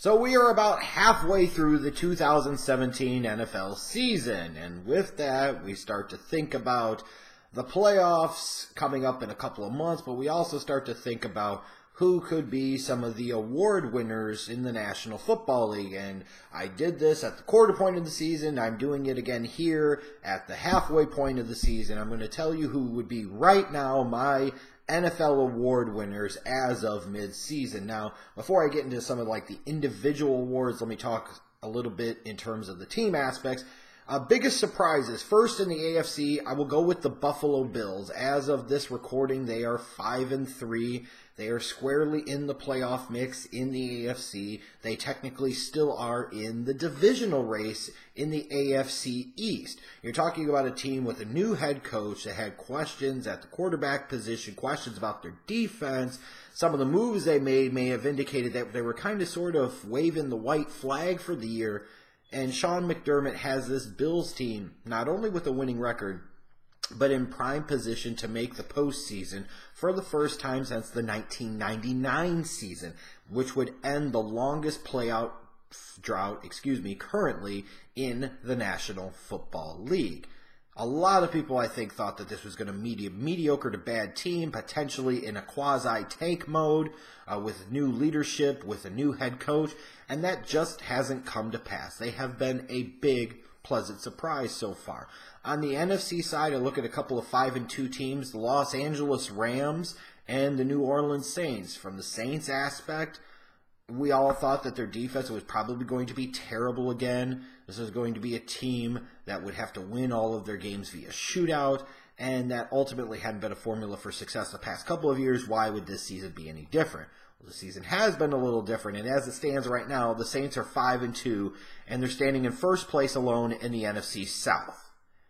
So we are about halfway through the 2017 NFL season, and with that, we start to think about the playoffs coming up in a couple of months, but we also start to think about who could be some of the award winners in the National Football League. And I did this at the quarter point of the season. I'm doing it again here at the halfway point of the season. I'm going to tell you who would be right now my NFL award winners as of mid-season. Now, before I get into some of the individual awards, let me talk a little bit in terms of the team aspects. Biggest surprises. First in the AFC, I will go with the Buffalo Bills. As of this recording, they are 5-3. They are squarely in the playoff mix in the AFC. They technically still are in the divisional race in the AFC East. You're talking about a team with a new head coach that had questions at the quarterback position, questions about their defense. Some of the moves they made may have indicated that they were kind of sort of waving the white flag for the year. And Sean McDermott has this Bills team not only with a winning record, but in prime position to make the postseason for the first time since the 1999 season, which would end the longest playoff drought, currently in the National Football League. A lot of people, I think, thought that this was going to be a mediocre to bad team, potentially in a quasi-tank mode, with new leadership, with a new head coach, and that just hasn't come to pass. They have been a big, pleasant surprise so far. On the NFC side, I look at a couple of 5-2 teams, the Los Angeles Rams and the New Orleans Saints. From the Saints aspect, we all thought that their defense was probably going to be terrible again. This was going to be a team that would have to win all of their games via shootout, and that ultimately hadn't been a formula for success the past couple of years. Why would this season be any different? Well, the season has been a little different, and as it stands right now, the Saints are 5-2, and they're standing in first place alone in the NFC South.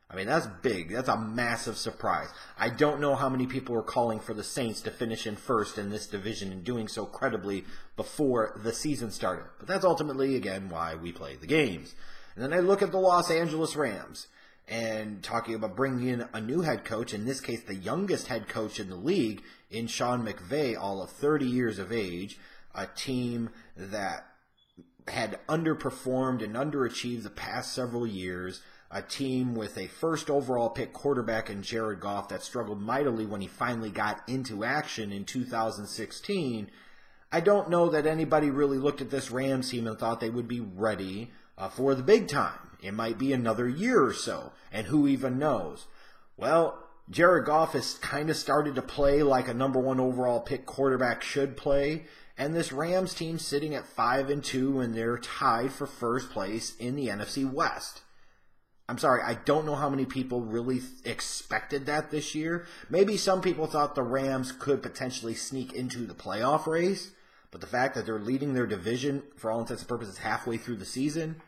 I mean, that's big. That's a massive surprise. I don't know how many people were calling for the Saints to finish in first in this division and doing so credibly before the season started. But that's ultimately, again, why we play the games. And then I look at the Los Angeles Rams and talking about bringing in a new head coach, in this case the youngest head coach in the league, in Sean McVay, all of 30 years of age, a team that had underperformed and underachieved the past several years, a team with a first overall pick quarterback in Jared Goff that struggled mightily when he finally got into action in 2016. I don't know that anybody really looked at this Rams team and thought they would be ready for the big time. It might be another year or so, and who even knows? Well, Jared Goff has kind of started to play like a number one overall pick quarterback should play, and this Rams team sitting at 5-2, and they're tied for first place in the NFC West. I'm sorry, I don't know how many people really expected that this year. Maybe some people thought the Rams could potentially sneak into the playoff race, but the fact that they're leading their division, for all intents and purposes, halfway through the season,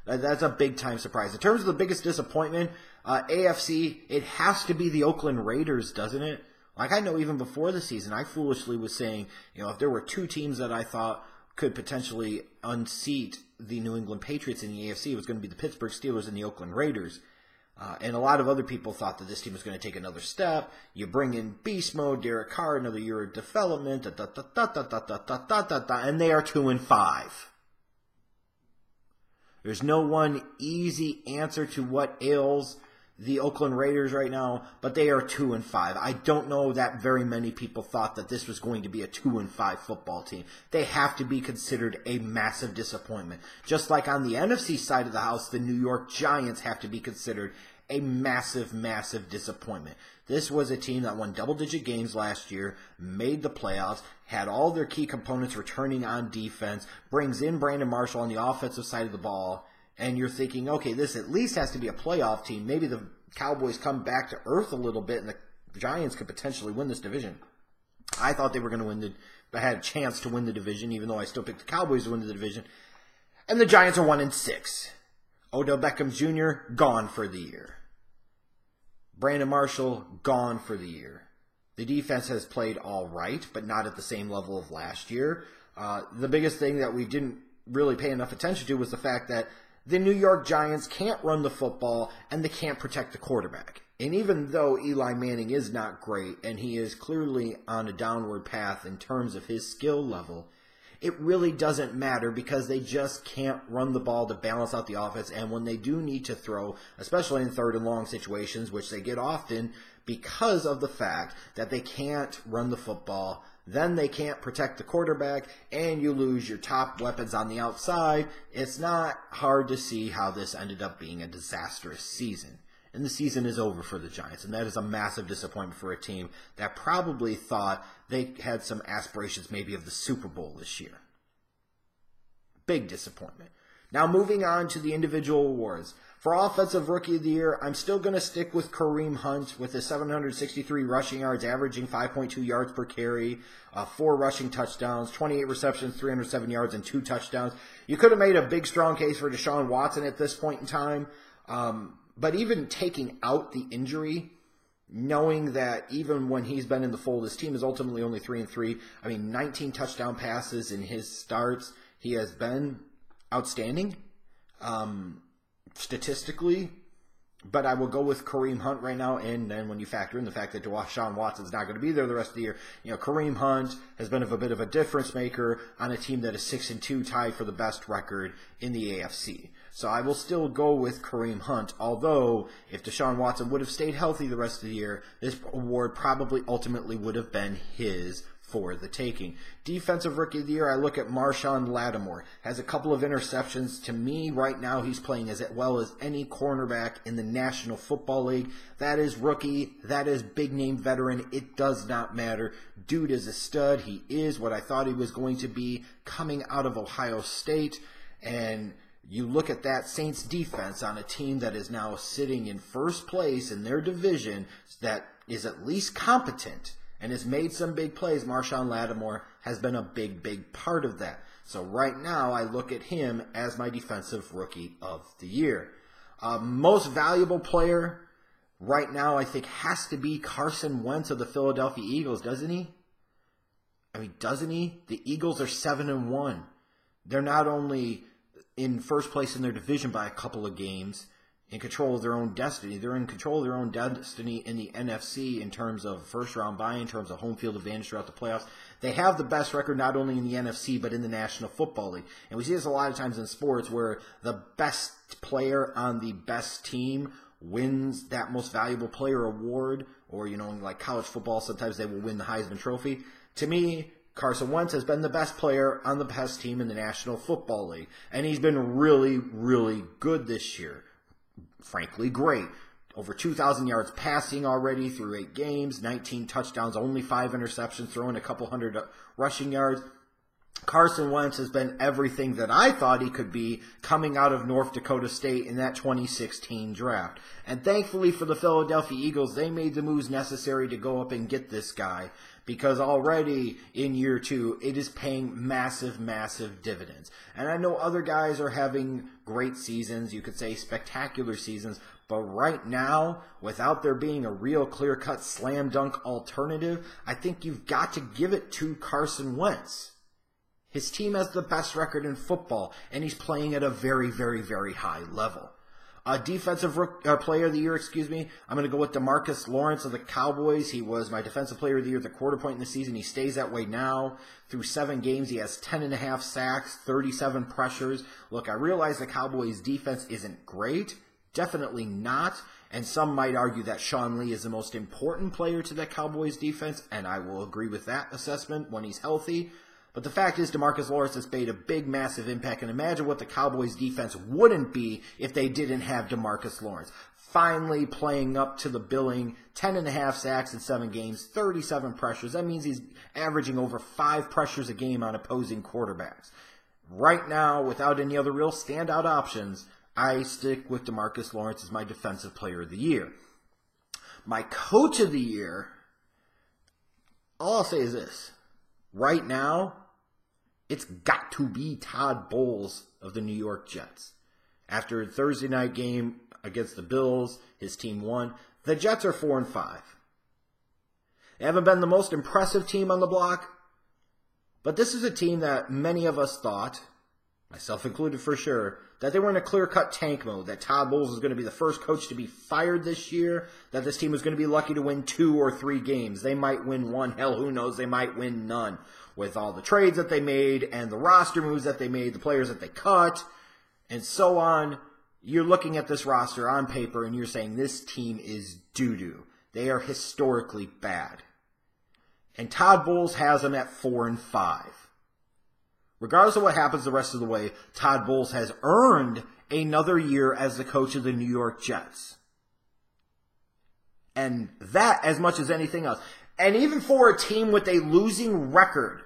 that's a big-time surprise. In terms of the biggest disappointment, AFC, it has to be the Oakland Raiders, doesn't it? I know even before the season, I foolishly was saying, if there were two teams that I thought could potentially unseat the New England Patriots in the AFC, it was going to be the Pittsburgh Steelers and the Oakland Raiders. And a lot of other people thought that this team was going to take another step. You bring in beast mode, Derek Carr, another year of development, and they are 2-5. There's no one easy answer to what ails the Oakland Raiders right now, but they are 2-5. I don't know that very many people thought that this was going to be a 2-5 football team. They have to be considered a massive disappointment. Just like on the NFC side of the house, the New York Giants have to be considered a massive, massive disappointment. This was a team that won double-digit games last year, made the playoffs, had all their key components returning on defense, brings in Brandon Marshall on the offensive side of the ball, and you're thinking, okay, this at least has to be a playoff team. Maybe the Cowboys come back to earth a little bit and the Giants could potentially win this division. I thought they were going to had a chance to win the division, even though I still picked the Cowboys to win the division. And the Giants are 1-6. Odell Beckham Jr., gone for the year. Brandon Marshall, gone for the year. The defense has played all right, but not at the same level of last year. The biggest thing that we didn't really pay enough attention to was the fact that the New York Giants can't run the football and they can't protect the quarterback. And even though Eli Manning is not great and he is clearly on a downward path in terms of his skill level, it really doesn't matter because they just can't run the ball to balance out the offense. And when they do need to throw, especially in third and long situations, which they get often because of the fact that they can't run the football, then they can't protect the quarterback, and you lose your top weapons on the outside. It's not hard to see how this ended up being a disastrous season. And the season is over for the Giants, and that is a massive disappointment for a team that probably thought they had some aspirations maybe of the Super Bowl this year. Big disappointment. Now moving on to the individual awards. For Offensive Rookie of the Year, I'm still going to stick with Kareem Hunt with his 763 rushing yards, averaging 5.2 yards per carry, 4 rushing touchdowns, 28 receptions, 307 yards, and 2 touchdowns. You could have made a big, strong case for Deshaun Watson at this point in time, but even taking out the injury, knowing that even when he's been in the fold, his team is ultimately only 3-3. 19 touchdown passes in his starts. He has been outstanding. Statistically, but I will go with Kareem Hunt right now, and then when you factor in the fact that Deshaun Watson's not going to be there the rest of the year, Kareem Hunt has been a bit of a difference maker on a team that is 6-2, tied for the best record in the AFC. So I will still go with Kareem Hunt, although if Deshaun Watson would have stayed healthy the rest of the year, this award probably ultimately would have been his for the taking. Defensive Rookie of the Year, I look at Marshon Lattimore. Has a couple of interceptions. To me, right now, he's playing as well as any cornerback in the National Football League. That is rookie. That is big-name veteran. It does not matter. Dude is a stud. He is what I thought he was going to be coming out of Ohio State. And you look at that Saints defense on a team that is now sitting in first place in their division that is at least competent and has made some big plays. Marshon Lattimore has been a big, big part of that. So right now, I look at him as my Defensive Rookie of the Year. Most valuable player right now, I think, has to be Carson Wentz of the Philadelphia Eagles, doesn't he? Doesn't he? The Eagles are 7-1. They're not only in first place in their division by a couple of games, in control of their own destiny. They're in control of their own destiny in the NFC in terms of first-round bye, in terms of home field advantage throughout the playoffs. They have the best record not only in the NFC but in the National Football League. And we see this a lot of times in sports where the best player on the best team wins that most valuable player award, or, like college football, sometimes they will win the Heisman Trophy. To me, Carson Wentz has been the best player on the best team in the National Football League. And he's been really, really good this year. Frankly, great. Over 2,000 yards passing already through 8 games, 19 touchdowns, only 5 interceptions, throwing a couple hundred rushing yards. Carson Wentz has been everything that I thought he could be coming out of North Dakota State in that 2016 draft. And thankfully for the Philadelphia Eagles, they made the moves necessary to go up and get this guy, because already in year 2, it is paying massive, massive dividends. And I know other guys are having great seasons, you could say spectacular seasons, but right now, without there being a real clear-cut slam dunk alternative, I think you've got to give it to Carson Wentz. His team has the best record in football, and he's playing at a very, very, very high level. Defensive Player of the Year, I'm going to go with DeMarcus Lawrence of the Cowboys. He was my Defensive Player of the Year at the quarter point in the season. He stays that way now. Through 7 games, he has 10.5 sacks, 37 pressures. Look, I realize the Cowboys' defense isn't great. Definitely not. And some might argue that Sean Lee is the most important player to that Cowboys defense, and I will agree with that assessment when he's healthy. But the fact is, DeMarcus Lawrence has made a big, massive impact, and imagine what the Cowboys' defense wouldn't be if they didn't have DeMarcus Lawrence. Finally playing up to the billing, 10.5 sacks in 7 games, 37 pressures. That means he's averaging over 5 pressures a game on opposing quarterbacks. Right now, without any other real standout options, I stick with DeMarcus Lawrence as my Defensive Player of the Year. My Coach of the Year, all I'll say is this. Right now, it's got to be Todd Bowles of the New York Jets. After a Thursday night game against the Bills, his team won. The Jets are 4-5. They haven't been the most impressive team on the block, but this is a team that many of us thought, myself included for sure, that they were in a clear-cut tank mode, that Todd Bowles was going to be the first coach to be fired this year, that this team was going to be lucky to win 2 or 3 games. They might win 1. Hell, who knows? They might win none. with all the trades that they made and the roster moves that they made, the players that they cut, and so on. You're looking at this roster on paper and you're saying this team is doo-doo. They are historically bad. And Todd Bowles has them at 4-5. Regardless of what happens the rest of the way, Todd Bowles has earned another year as the coach of the New York Jets. And that as much as anything else. And even for a team with a losing record,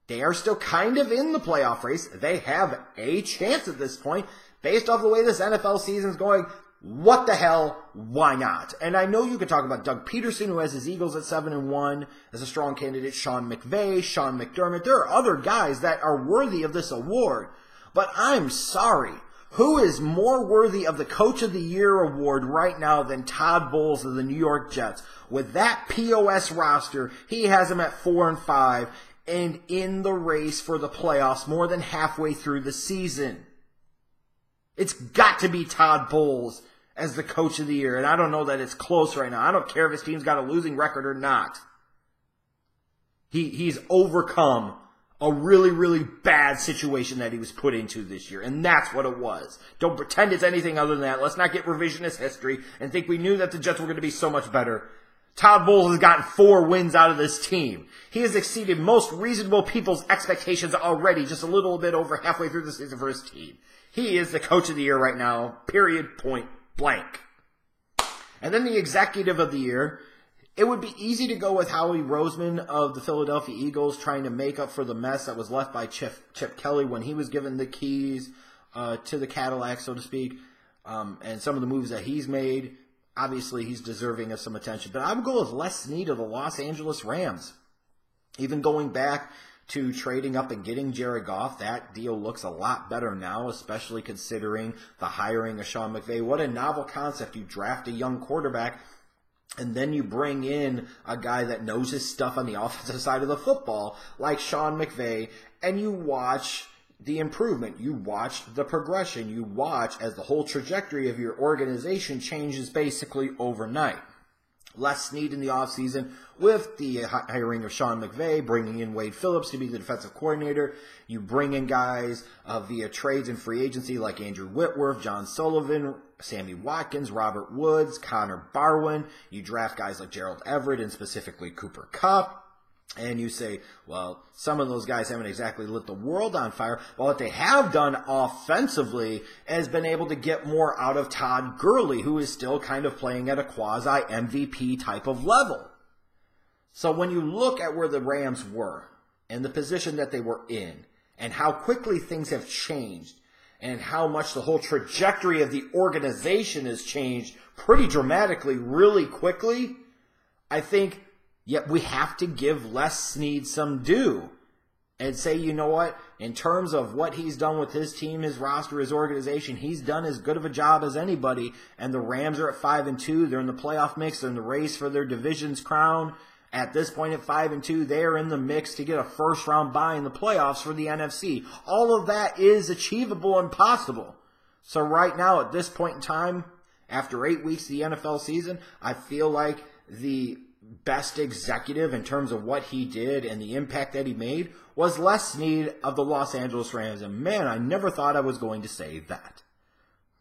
they are still kind of in the playoff race. They have a chance at this point. Based off the way this NFL season is going, what the hell? Why not? And I know you could talk about Doug Peterson, who has his Eagles at 7-1 as a strong candidate, Sean McVay, Sean McDermott. There are other guys that are worthy of this award. But I'm sorry. Who is more worthy of the Coach of the Year award right now than Todd Bowles of the New York Jets? With that POS roster, he has them at 4-5 and in the race for the playoffs more than halfway through the season. It's got to be Todd Bowles as the Coach of the Year, and I don't know that it's close right now. I don't care if his team's got a losing record or not. He's overcome a really, really bad situation that he was put into this year, and that's what it was. Don't pretend it's anything other than that. Let's not get revisionist history and think we knew that the Jets were going to be so much better. Todd Bowles has gotten 4 wins out of this team. He has exceeded most reasonable people's expectations already, just a little bit over halfway through the season for his team. He is the Coach of the Year right now, period, point blank. And then the Executive of the Year, it would be easy to go with Howie Roseman of the Philadelphia Eagles trying to make up for the mess that was left by Chip Kelly when he was given the keys to the Cadillac, so to speak, and some of the moves that he's made. Obviously, he's deserving of some attention. But I would go with Les Snead of the Los Angeles Rams. Even going back to trading up and getting Jared Goff, that deal looks a lot better now, especially considering the hiring of Sean McVay. What a novel concept. You draft a young quarterback, and then you bring in a guy that knows his stuff on the offensive side of the football, like Sean McVay, and you watch the improvement. You watch the progression. You watch as the whole trajectory of your organization changes basically overnight. Les Snead in the offseason with the hiring of Sean McVay, bringing in Wade Phillips to be the defensive coordinator. You bring in guys via trades and free agency like Andrew Whitworth, John Sullivan, Sammy Watkins, Robert Woods, Connor Barwin. You draft guys like Gerald Everett and specifically Cooper Kupp. And you say, well, some of those guys haven't exactly lit the world on fire. Well, what they have done offensively has been able to get more out of Todd Gurley, who is still kind of playing at a quasi-MVP type of level. So when you look at where the Rams were and the position that they were in and how quickly things have changed and how much the whole trajectory of the organization has changed pretty dramatically really quickly, I think yet we have to give Les Snead some due and say, you know what, in terms of what he's done with his team, his roster, his organization, he's done as good of a job as anybody. And the Rams are at 5-2. They're in the playoff mix. They're in the race for their division's crown. At this point at 5-2, they are in the mix to get a first-round bye in the playoffs for the NFC. All of that is achievable and possible. So right now, at this point in time, after 8 weeks of the NFL season, I feel like the best executive in terms of what he did and the impact that he made was Les Snead of the Los Angeles Rams. And man, I never thought I was going to say that.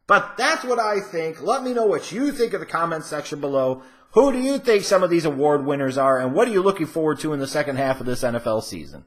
But that's what I think. Let me know what you think in the comments section below. Who do you think some of these award winners are, and what are you looking forward to in the second half of this NFL season?